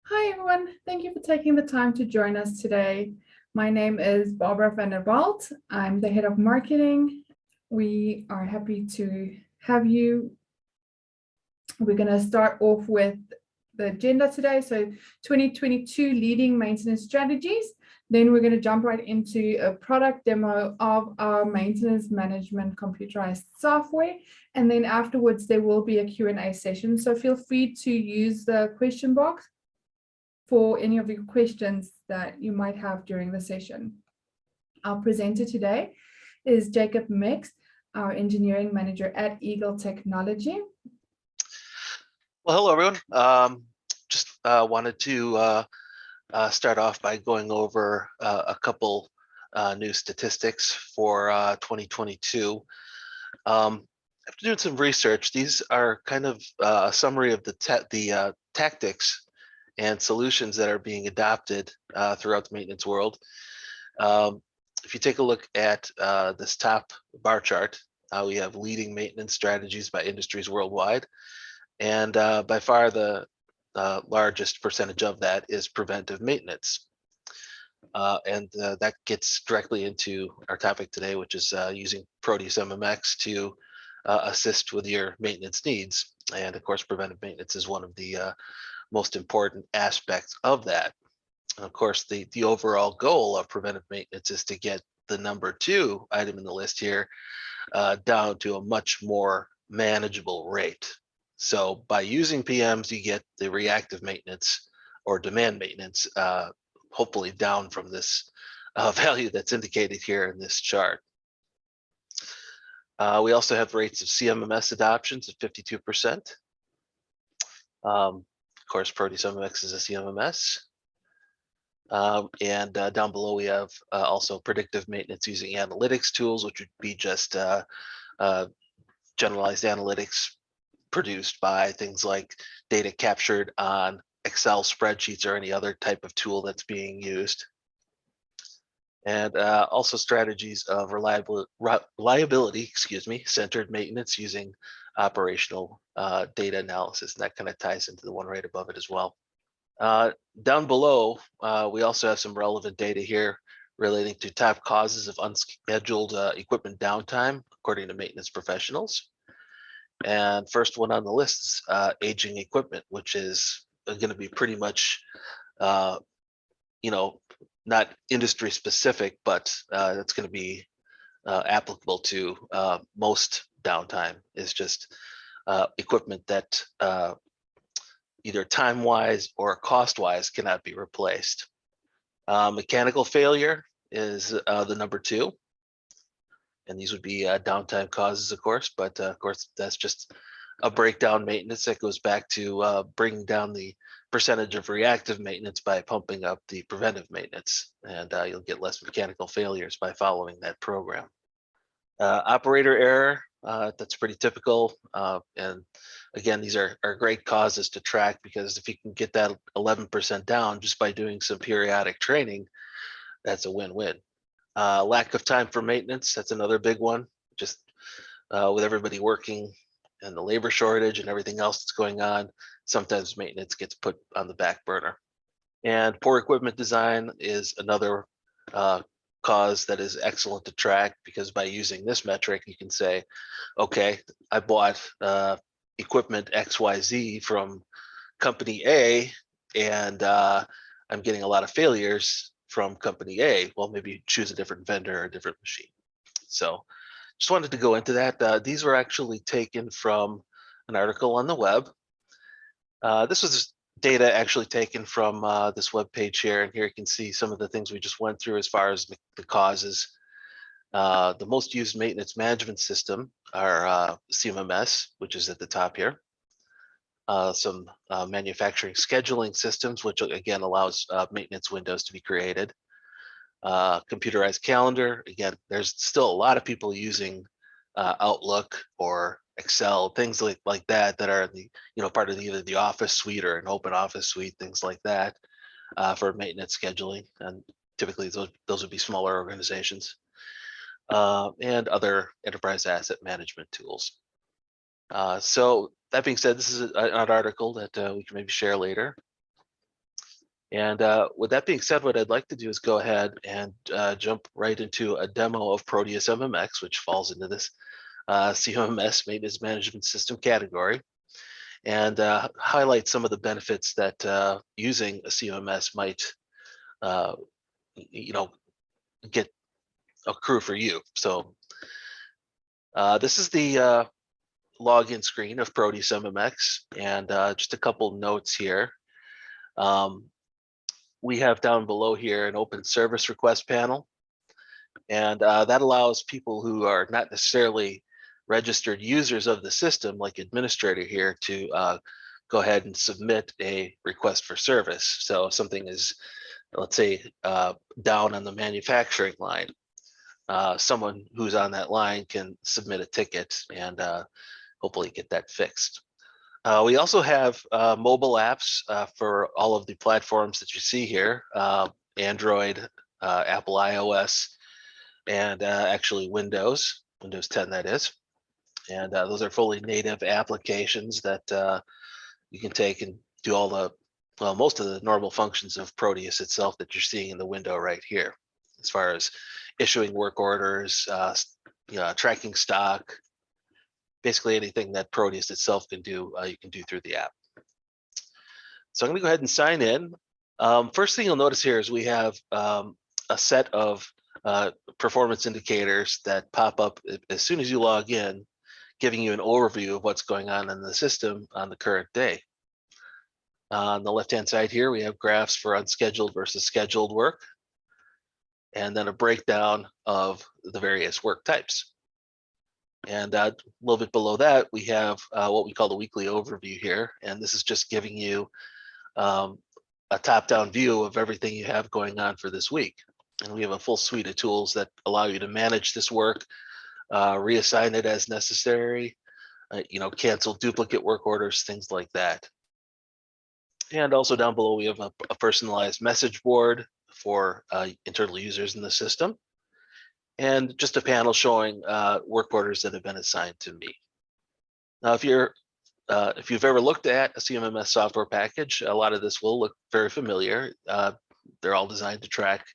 Hi, everyone. Thank you for taking the time to join us today. My name is Barbara van der Walt. I'm the head of marketing. We are happy to have you. We're going to start off with the agenda today. So 2022 leading maintenance strategies. Then we're going to jump right into a product demo of our maintenance management computerized software. And then afterwards, there will be a Q&A session. So feel free to use the question box for any of your questions that you might have during the session. Our presenter today is Jacob Mix, our engineering manager at Eagle Technology. Well, hello, everyone. Just wanted to start off by going over a couple new statistics for 2022. After doing some research, these are kind of a summary of the tactics and solutions that are being adopted throughout the maintenance world. If you take a look at this top bar chart, we have leading maintenance strategies by industries worldwide. And by far the largest percentage of that is preventive maintenance. And that gets directly into our topic today, which is using Proteus MMX to assist with your maintenance needs. And of course, preventive maintenance is one of the most important aspects of that. And of course, the overall goal of preventive maintenance is to get the number 2 item in the list here down to a much more manageable rate. So by using PMs, you get the reactive maintenance or demand maintenance, hopefully down from this value that's indicated here in this chart. We also have rates of CMMS adoptions of 52%. Of course, Proteus MMX is a CMMS. And down below, we have also predictive maintenance using analytics tools, which would be just generalized analytics produced by things like data captured on Excel spreadsheets or any other type of tool that's being used. And also strategies of reliability, centered maintenance using operational data analysis. And that kind of ties into the one right above it as well. Down below, we also have some relevant data here relating to top causes of unscheduled equipment downtime, according to maintenance professionals. And first one on the list is aging equipment, which is going to be pretty much, not industry specific, but that's going to be applicable to most downtime. Is just equipment that either time-wise or cost-wise cannot be replaced. Mechanical failure is the number 2. And these would be downtime causes, of course, but of course, that's just a breakdown maintenance that goes back to bringing down the percentage of reactive maintenance by pumping up the preventive maintenance. And you'll get less mechanical failures by following that program. Operator error, that's pretty typical. And again, these are great causes to track, because if you can get that 11% down just by doing some periodic training, that's a win-win. Lack of time for maintenance, that's another big one. Just with everybody working and the labor shortage and everything else that's going on, sometimes maintenance gets put on the back burner. And poor equipment design is another cause that is excellent to track, because by using this metric, you can say, okay, I bought equipment XYZ from company A, and I'm getting a lot of failures from company A. Well, maybe choose a different vendor or a different machine. So just wanted to go into that. These were actually taken from an article on the web. This was data actually taken from this web page here. And here you can see some of the things we just went through as far as the causes. The most used maintenance management system are CMMS, which is at the top here. Some manufacturing scheduling systems, which again allows maintenance windows to be created. Computerized calendar, again, there's still a lot of people using Outlook or Excel, things like that are in the part of either the office suite or an open office suite, things like that for maintenance scheduling. And typically those would be smaller organizations. And other enterprise asset management tools. So that being said, this is an article that we can maybe share later. And with that being said, what I'd like to do is go ahead and jump right into a demo of Proteus MMX, which falls into this CMMS maintenance management system category, and highlight some of the benefits that using a CMMS might, you know, get accrue for you. So this is the login screen of Proteus MMX, and just a couple notes here. We have down below here an open service request panel, and that allows people who are not necessarily registered users of the system, like administrator here, to go ahead and submit a request for service. So if something is, let's say, down on the manufacturing line, someone who's on that line can submit a ticket and hopefully get that fixed. We also have mobile apps for all of the platforms that you see here, Android, Apple iOS, and actually Windows 10, that is. And those are fully native applications that you can take and do all the, well, most of the normal functions of Proteus itself that you're seeing in the window right here, as far as issuing work orders, tracking stock, basically anything that Proteus itself can do, you can do through the app. So I'm going to go ahead and sign in. First thing you'll notice here is we have a set of performance indicators that pop up as soon as you log in, giving you an overview of what's going on in the system on the current day. On the left-hand side here, we have graphs for unscheduled versus scheduled work, and then a breakdown of the various work types. And a little bit below that, we have what we call the weekly overview here. And this is just giving you a top-down view of everything you have going on for this week. And we have a full suite of tools that allow you to manage this work, reassign it as necessary, cancel duplicate work orders, things like that. And also down below, we have a personalized message board for internal users in the system, and just a panel showing work orders that have been assigned to me. Now, if you've ever looked at a CMMS software package, a lot of this will look very familiar. They're all designed to track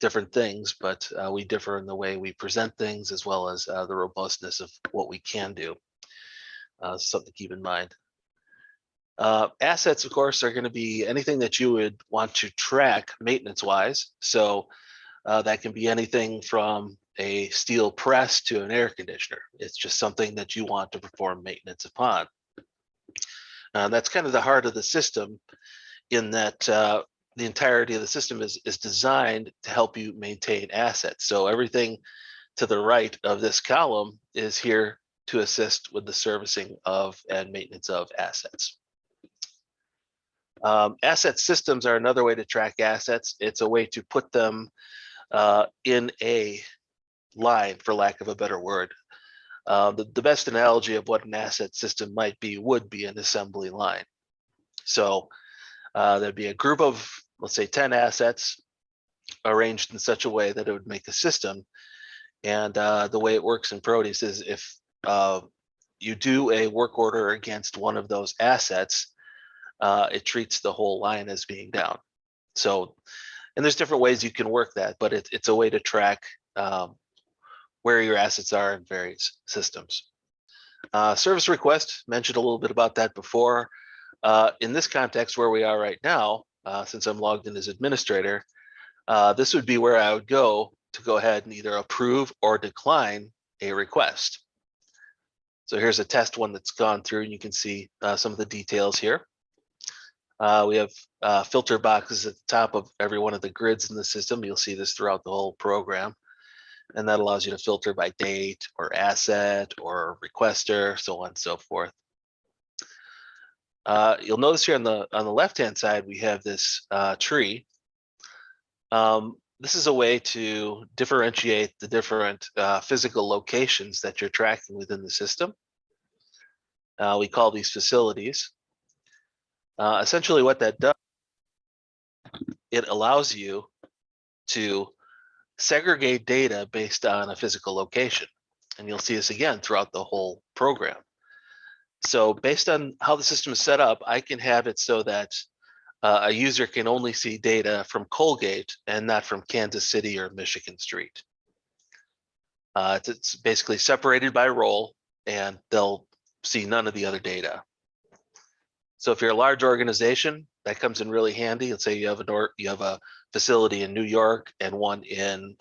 different things, but we differ in the way we present things, as well as the robustness of what we can do. Something to keep in mind. Assets, of course, are going to be anything that you would want to track maintenance-wise. So that can be anything from a steel press to an air conditioner. It's just something that you want to perform maintenance upon. That's kind of the heart of the system, in that the entirety of the system is designed to help you maintain assets. So everything to the right of this column is here to assist with the servicing of and maintenance of assets. Asset systems are another way to track assets. It's a way to put them in a line, for lack of a better word. The best analogy of what an asset system might be would be an assembly line. So there'd be a group of, let's say, 10 assets arranged in such a way that it would make a system. And the way it works in Proteus is if you do a work order against one of those assets, it treats the whole line as being down. So, and there's different ways you can work that, but it's a way to track where your assets are in various systems. Service request, mentioned a little bit about that before. In this context where we are right now, since I'm logged in as administrator, this would be where I would go ahead and either approve or decline a request. So here's a test one that's gone through, and you can see some of the details here. We have filter boxes at the top of every one of the grids in the system. You'll see this throughout the whole program. And that allows you to filter by date or asset or requester, so on and so forth. You'll notice here on the left-hand side, we have this tree. This is a way to differentiate the different physical locations that you're tracking within the system. We call these facilities. Essentially what that does, it allows you to segregate data based on a physical location. And you'll see this again throughout the whole program. So based on how the system is set up, I can have it so that a user can only see data from Colgate and not from Kansas City or Michigan Street. It's basically separated by role, and they'll see none of the other data. So if you're a large organization, that comes in really handy. Let's say you have a facility in New York and one in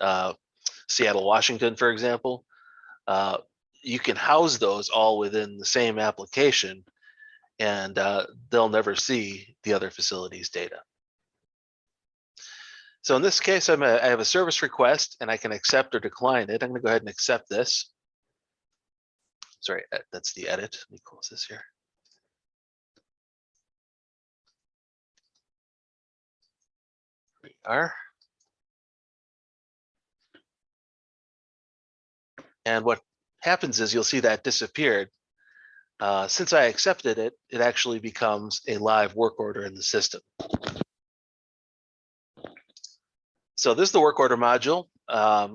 Seattle, Washington, for example. You can house those all within the same application, and they'll never see the other facility's data. So in this case, I have a service request, and I can accept or decline it. I'm going to go ahead and accept this. Sorry, that's the edit. Let me close this here. Here we are. And what happens is you'll see that disappeared. Since I accepted it, it actually becomes a live work order in the system. So this is the work order module. A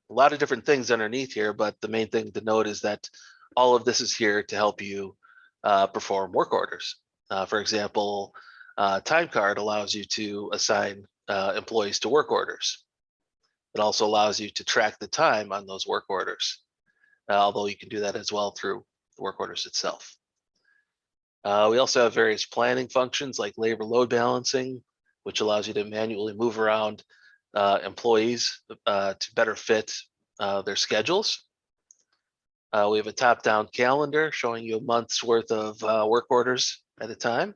lot of different things underneath here, but the main thing to note is that all of this is here to help you perform work orders. For example, time card allows you to assign employees to work orders. It also allows you to track the time on those work orders, although you can do that as well through the work orders itself. We also have various planning functions like labor load balancing, which allows you to manually move around employees to better fit their schedules. We have a top-down calendar showing you a month's worth of work orders at a time,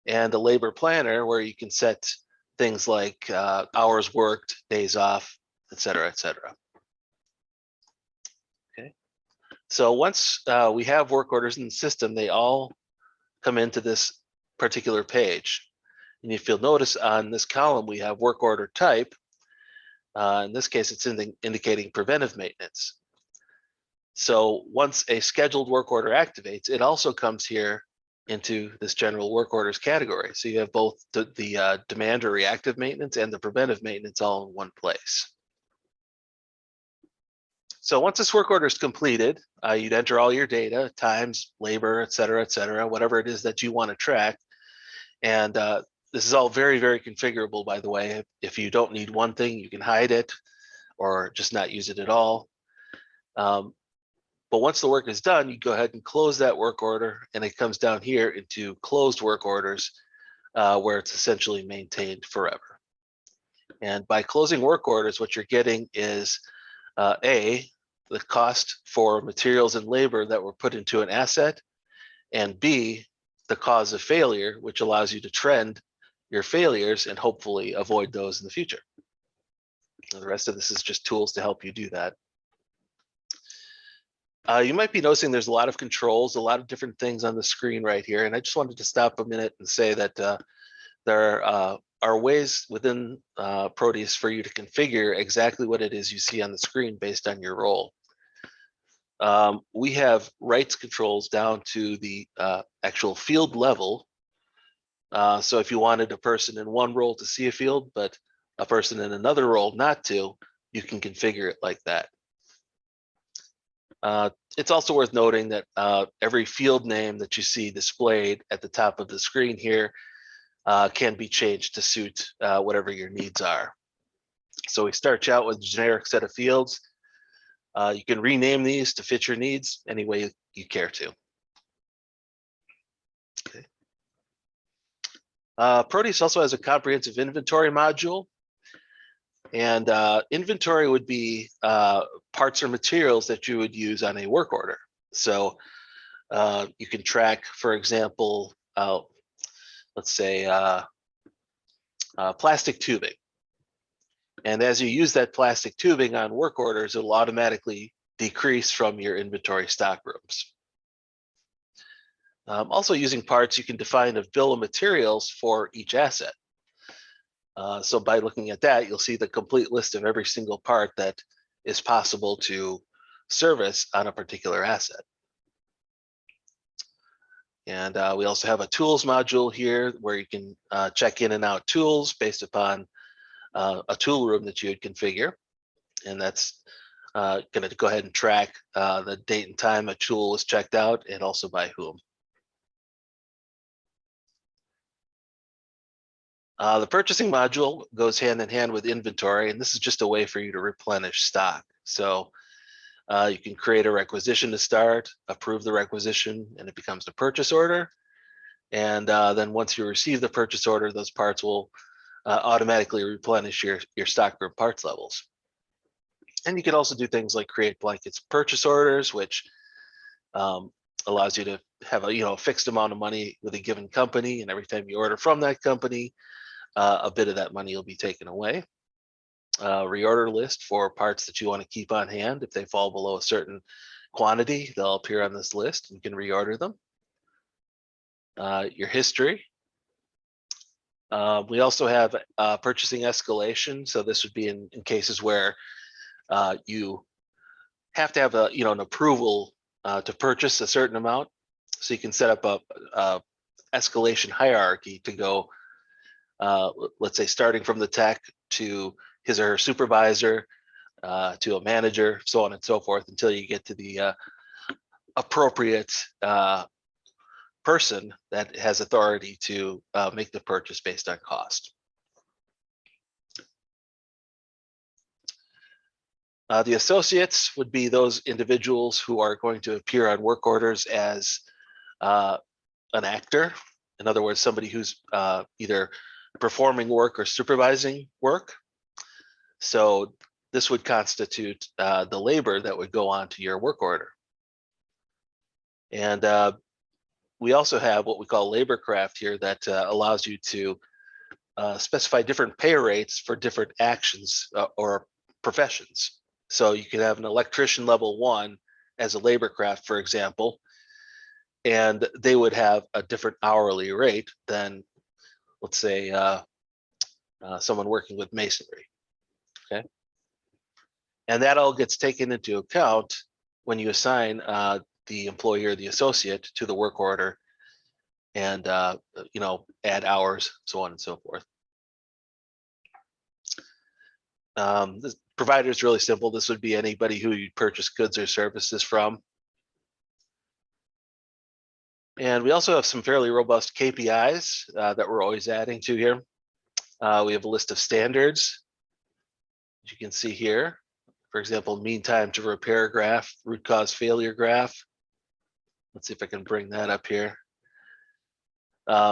and a labor planner where you can set things like hours worked, days off, et cetera, et cetera. Okay. So once we have work orders in the system, they all come into this particular page. And if you'll notice on this column, we have work order type. In this case, it's indicating preventive maintenance. So once a scheduled work order activates, it also comes here into this general work orders category. So you have both the demand or reactive maintenance and the preventive maintenance all in one place. So once this work order is completed, you'd enter all your data, times, labor, et cetera, whatever it is that you want to track. And this is all very, very configurable, by the way. If you don't need one thing, you can hide it or just not use it at all. But once the work is done, you go ahead and close that work order, and it comes down here into closed work orders, where it's essentially maintained forever. And by closing work orders, what you're getting is A, the cost for materials and labor that were put into an asset, and B, the cause of failure, which allows you to trend your failures and hopefully avoid those in the future. And the rest of this is just tools to help you do that. You might be noticing there's a lot of controls, a lot of different things on the screen right here. And I just wanted to stop a minute and say that there are ways within Proteus for you to configure exactly what it is you see on the screen based on your role. We have rights controls down to the actual field level. So if you wanted a person in one role to see a field, but a person in another role not to, you can configure it like that. It's also worth noting that every field name that you see displayed at the top of the screen here can be changed to suit whatever your needs are. So we start you out with a generic set of fields. You can rename these to fit your needs any way you care to. Okay. Proteus also has a comprehensive inventory module. And inventory would be parts or materials that you would use on a work order. So you can track, for example, let's say plastic tubing. And as you use that plastic tubing on work orders, it'll automatically decrease from your inventory stock rooms. Also using parts, you can define a bill of materials for each asset. So by looking at that, you'll see the complete list of every single part that is possible to service on a particular asset. And we also have a tools module here where you can check in and out tools based upon a tool room that you would configure. And that's going to go ahead and track the date and time a tool is checked out and also by whom. The purchasing module goes hand in hand with inventory, and this is just a way for you to replenish stock. So you can create a requisition to start, approve the requisition, and it becomes a purchase order. And then once you receive the purchase order, those parts will automatically replenish your stock group parts levels. And you can also do things like create blankets purchase orders, which allows you to have a fixed amount of money with a given company, and every time you order from that company, a bit of that money will be taken away. Reorder list for parts that you want to keep on hand. If they fall below a certain quantity, they'll appear on this list. You can reorder them. Your history. We also have purchasing escalation. So this would be in cases where you have to have an approval to purchase a certain amount. So you can set up a escalation hierarchy to go, let's say, starting from the tech to his or her supervisor, to a manager, so on and so forth, until you get to the appropriate person that has authority to make the purchase based on cost. The associates would be those individuals who are going to appear on work orders as an actor. In other words, somebody who's either performing work or supervising work. So this would constitute the labor that would go onto your work order. And we also have what we call labor craft here that allows you to specify different pay rates for different actions or professions. So you can have an electrician level 1 as a labor craft, for example, and they would have a different hourly rate than, let's say, someone working with masonry. Okay. And that all gets taken into account when you assign the employee or the associate to the work order, and add hours, so on and so forth. This provider is really simple. This would be anybody who you purchase goods or services from. And we also have some fairly robust KPIs that we're always adding to here. We have a list of standards, as you can see here. For example, mean time to repair graph, root cause failure graph. Let's see if I can bring that up here.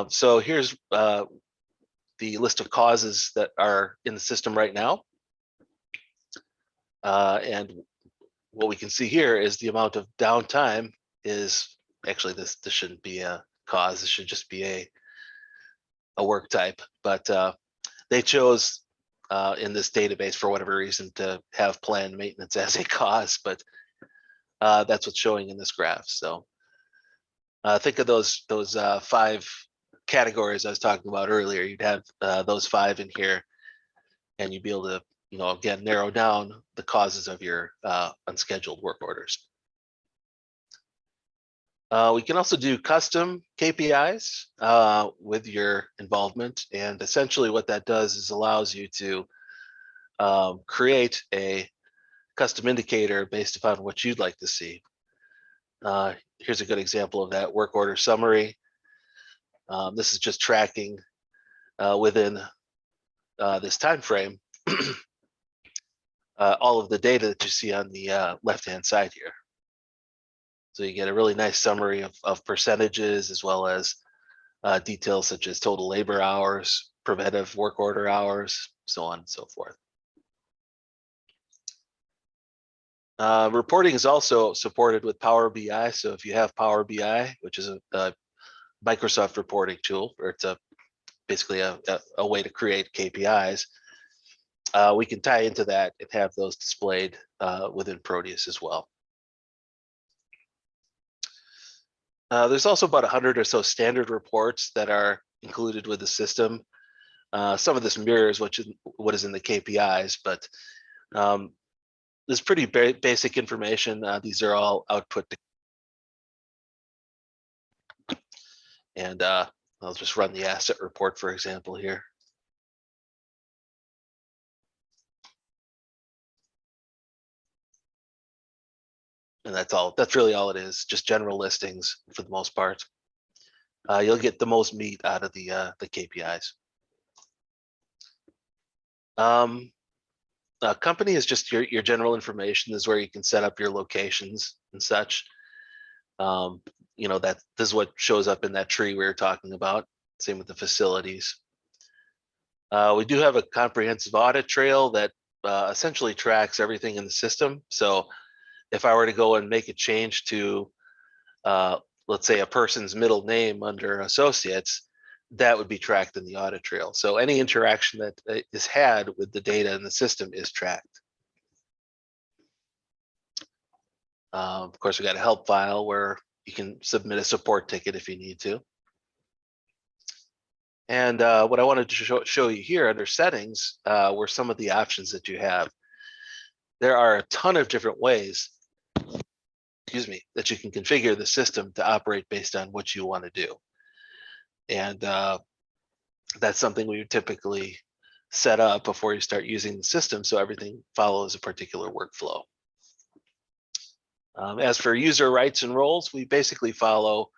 So here's the list of causes that are in the system right now. And what we can see here is the amount of downtime is actually, this shouldn't be a cause. This should just be a work type. But they chose in this database, for whatever reason, to have planned maintenance as a cause. But that's what's showing in this graph. So think of those 5 categories I was talking about earlier. You'd have those 5 in here, and you'd be able to, again, narrow down the causes of your unscheduled work orders. We can also do custom KPIs with your involvement, and essentially what that does is allows you to create a custom indicator based upon what you'd like to see. Here's a good example of that: work order summary. This is just tracking within this time frame all of the data that you see on the left-hand side here. So you get a really nice summary of percentages, as well as details such as total labor hours, preventive work order hours, so on and so forth. Reporting is also supported with Power BI. So if you have Power BI, which is a Microsoft reporting tool, or it's basically a way to create KPIs, we can tie into that and have those displayed within Proteus as well. There's also about 100 or so standard reports that are included with the system. Some of this mirrors what is in the KPIs, but there's pretty basic information. These are all output. And I'll just run the asset report, for example, here. And that's really all it is, just general listings for the most part. You'll get the most meat out of the KPIs. Company is just your general information. This is where you can set up your locations and such. You know, this is what shows up in that tree we were talking about. Same with the facilities. We do have a comprehensive audit trail that essentially tracks everything in the system. So if I were to go and make a change to, let's say, a person's middle name under associates, that would be tracked in the audit trail. So any interaction that is had with the data in the system is tracked. Of course, we got a help file where you can submit a support ticket if you need to. And what I wanted to show you here under settings were some of the options that you have. There are a ton of different ways, excuse me, that you can configure the system to operate based on what you want to do. And that's something we would typically set up before you start using the system, so everything follows a particular workflow. As for user rights and roles, we basically follow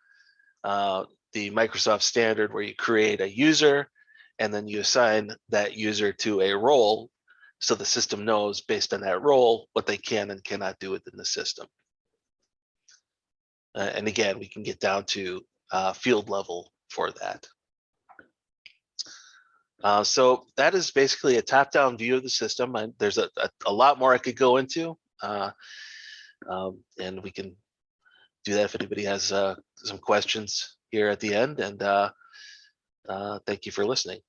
the Microsoft standard where you create a user and then you assign that user to a role so the system knows based on that role what they can and cannot do within the system. And again, we can get down to field level for that. So that is basically a top-down view of the system. There's a lot more I could go into, and we can do that if anybody has some questions here at the end. And thank you for listening.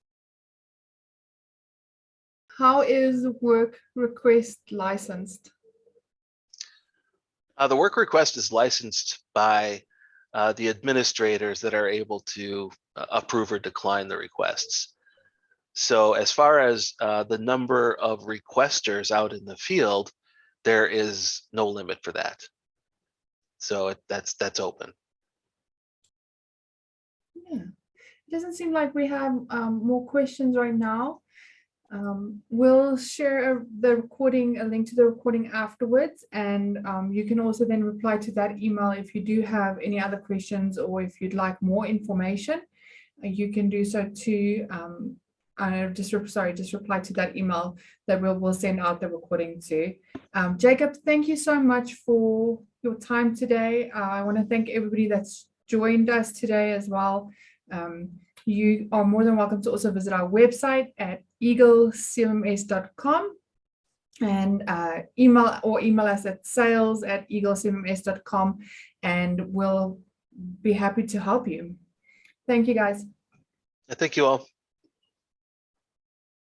How is work request licensed? The work request is licensed by the administrators that are able to approve or decline the requests. So as far as the number of requesters out in the field, there is no limit for that. So that's open. Yeah, it doesn't seem like we have more questions right now. We'll share the recording, a link to the recording afterwards, and you can also then reply to that email if you do have any other questions or if you'd like more information. You can do so too. Just reply to that email that we'll send out the recording to. Jacob, thank you so much for your time today. I want to thank everybody that's joined us today as well. You are more than welcome to also visit our website at eaglecmms.com and email us at sales@eaglecmms.com, and we'll be happy to help you. Thank you, guys. Thank you all.